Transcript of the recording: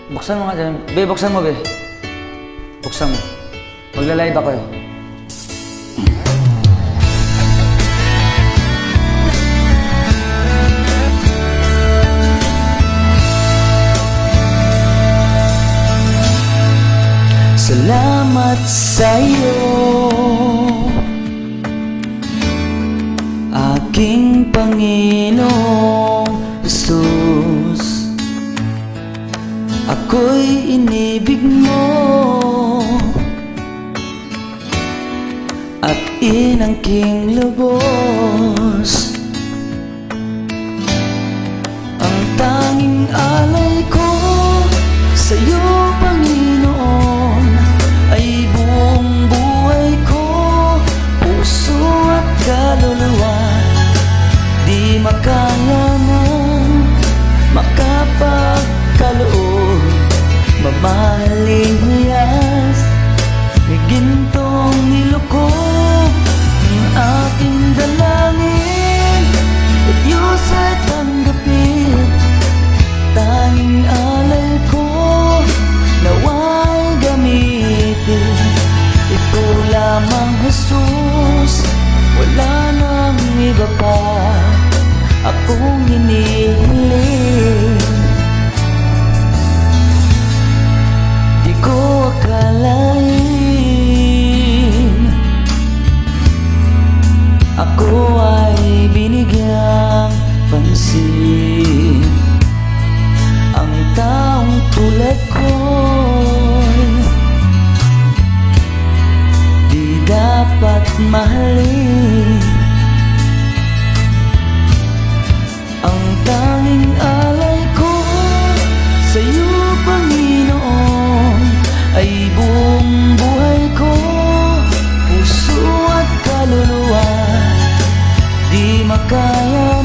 Buksan mo nga dyan. Be, buksan mo, be. Buksan mo. Magla-live ako eh. Salamat sa'yo, aking Panginoong Jesus. Ako'y inibig mo at inangking lubos. Ang tanging alay ko sa'yo, Panginoon, ay buong buhay ko, puso at kaluluwa. Di makaya ng makapagkaloob, mamahaling hiyas, may gintong nilukob. Ang aking dalangin at Diyos ay tanggapin. Tanging alay ko nawa'y gamitin. Ito lamang, Jesus, wala nang iba pa akong hinihiling. Di ko akalain ako ay binigyang pansin. Ang taong tulad ko'y di dapat mahalin. Ang tanging alay ko sa'yo, Panginoon, ay buong buhay ko, puso at kaluluwa. Di makaya